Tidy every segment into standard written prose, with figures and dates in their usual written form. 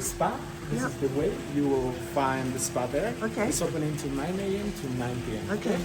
spa. This Yep. is the way you will find the spa there. Okay. It's opening to 9 a.m. to 9 p.m. Okay.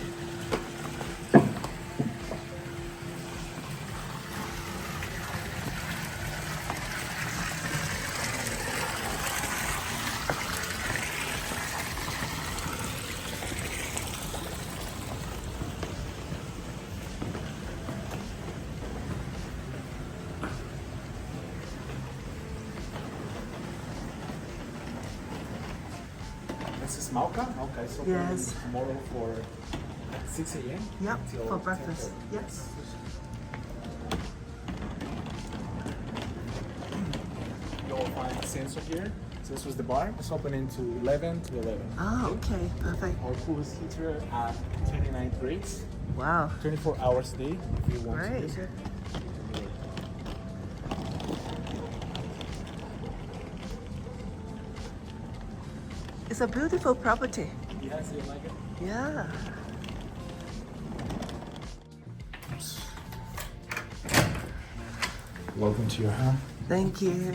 This is Mauka. Mauka is opening Yes. tomorrow for 6 a.m. Yep, until for breakfast. 10:30. Yes. You'll find sensor here. So this was the bar. It's opening to 11 to 11. Oh, okay. Perfect. Our pool is heater at 29 degrees, Wow. 24 hours a day if you want to Right. use it. It's a beautiful property. Yes, you like it? Yeah. Welcome to your home. Thank you.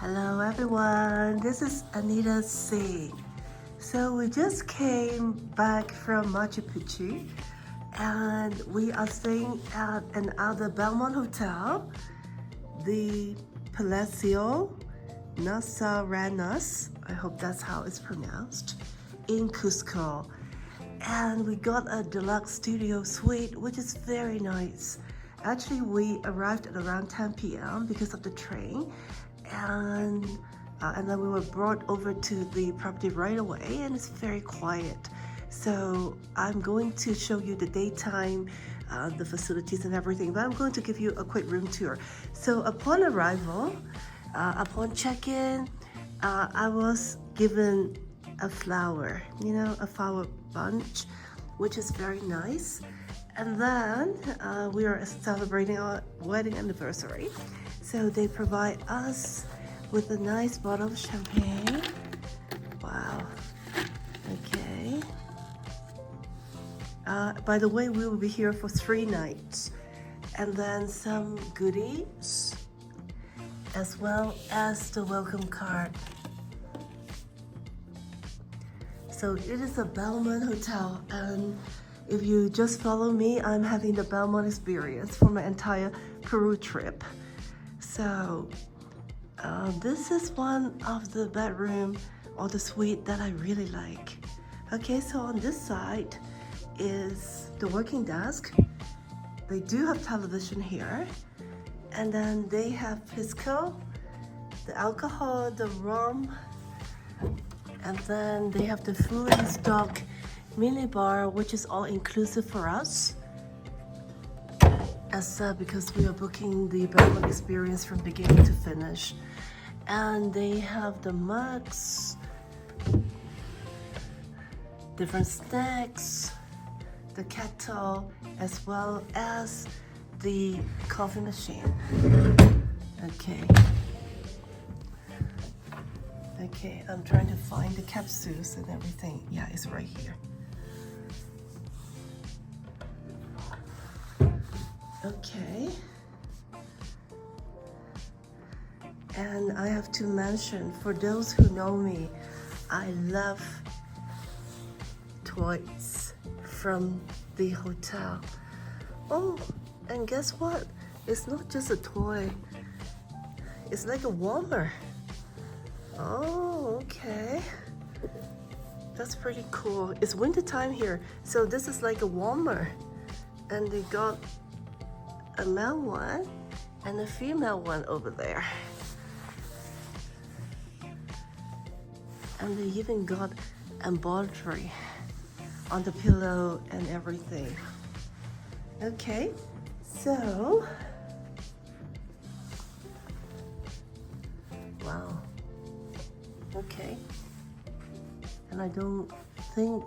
Hello everyone, this is Anita C. So we just came back from Machu Picchu and we are staying at another Belmond hotel, the Palacio Nazarenes, I hope that's how it's pronounced, in Cusco. And we got a deluxe studio suite, which is very nice. Actually, we arrived at around 10 p.m. because of the train. And then we were brought over to the property right away, and it's very quiet. So I'm going to show you the daytime, the facilities and everything, but I'm going to give you a quick room tour. So upon arrival, upon check-in, I was given a flower, a flower bunch, which is very nice. And then we are celebrating our wedding anniversary. So they provide us with a nice bottle of champagne. Wow. Okay. By the way, we will be here for 3 nights. And then some goodies, as well as the welcome card. So it is a Belmond hotel, and if you just follow me, I'm having the Belmond experience for my entire Peru trip. So this is one of the bedroom or the suite that I really like. Okay, so on this side is the working desk. They do have television here, and then they have pisco, the alcohol, the rum, and then they have the food in stock mini bar, which is all inclusive for us, as because we are booking the Belmond experience from beginning to finish. And they have the mugs, different snacks, the kettle, as well as the coffee machine. Okay, I'm trying to find the capsules and everything. Yeah, it's right here. Okay. And I have to mention, for those who know me, I love toys from the hotel. Oh, and guess what? It's not just a toy. It's like a warmer. Oh, okay. That's pretty cool. It's winter time here, so this is like a warmer. And they got a male one and a female one over there. And they even got embroidery on the pillow and everything. Okay, so wow. Okay, and I don't think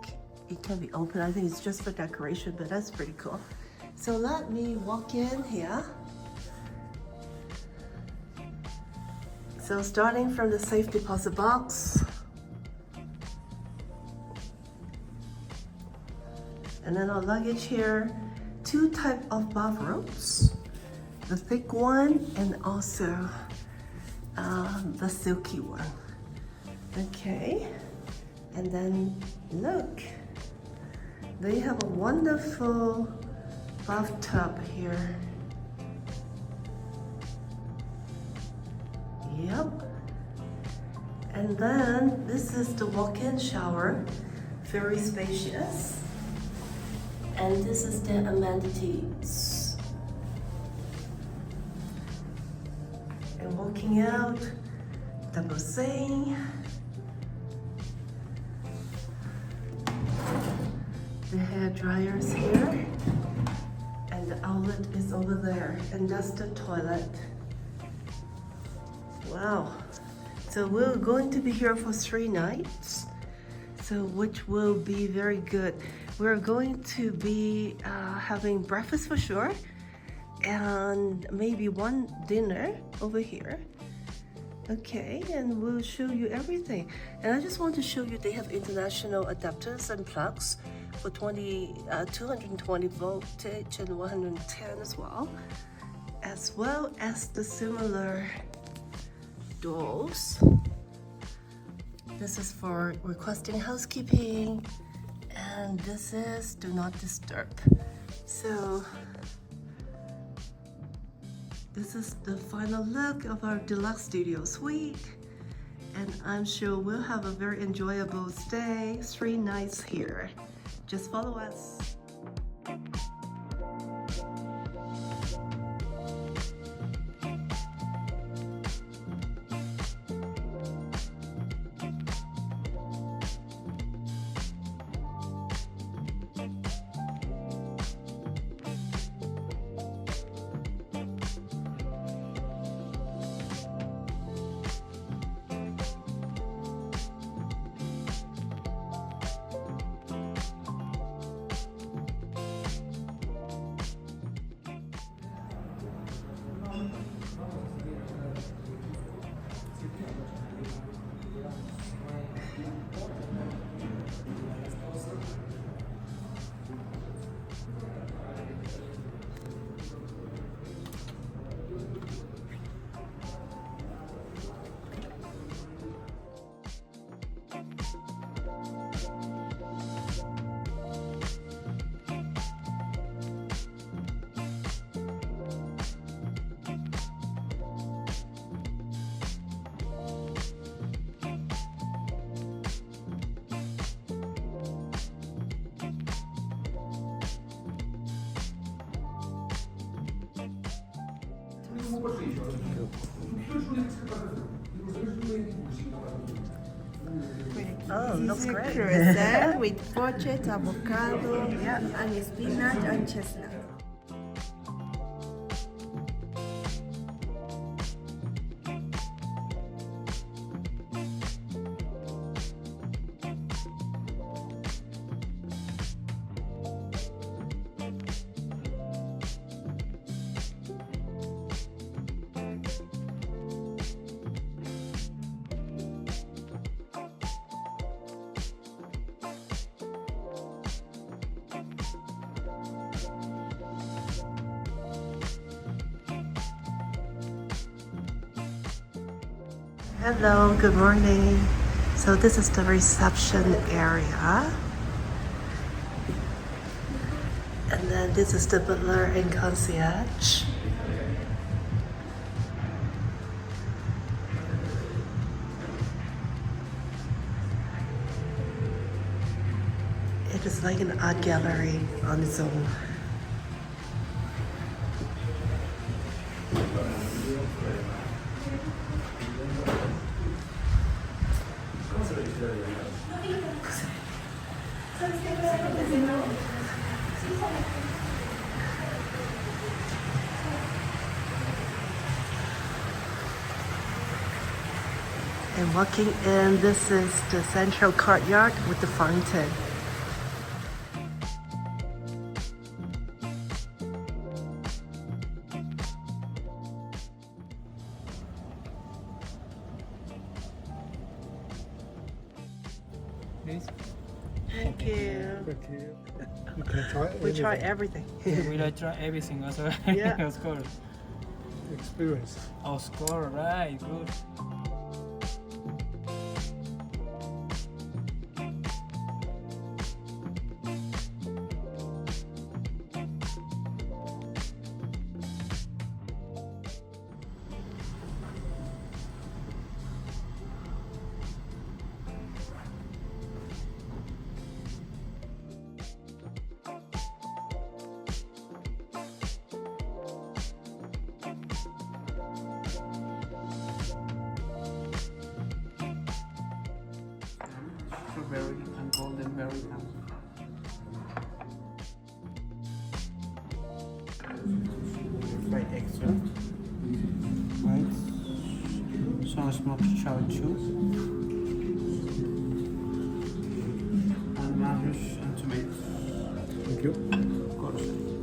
it can be open. I think it's just for decoration, but that's pretty cool. So let me walk in here. So starting from the safe deposit box, and then our luggage here, two type of bathrobes, the thick one and also the silky one. Okay, and then look, they have a wonderful bathtub here. Yep. And then this is the walk-in shower, very spacious. And this is the amenities. And walking out, double sink. The hair dryers here. And the outlet is over there. And that's the toilet. Wow. So we're going to be here for 3 nights. So which will be very good. We're going to be having breakfast for sure, and maybe one dinner over here. Okay, and we'll show you everything. And I just want to show you they have international adapters and plugs for 220 voltage and 110 as well as the similar doors. This is for requesting housekeeping, and this is do not disturb. So this is the final look of our deluxe studio suite, and I'm sure we'll have a very enjoyable stay, 3 nights here. Just follow us. Oh, looks great. Croissant with poached avocado and spinach and chestnut. Hello, good morning. So this is the reception area. And then this is the butler and concierge. It is like an art gallery on its own. And walking in, this is the central courtyard with the fountain. Please. Thank you. Okay. You can try We try everything. Will I try everything also? Yeah. Of course. experience. Oh, score, right, good. Strawberry and golden berry apple. Fried extra. Right. Some smoked chow chew. And tomatoes and tomatoes. Thank you. Of course.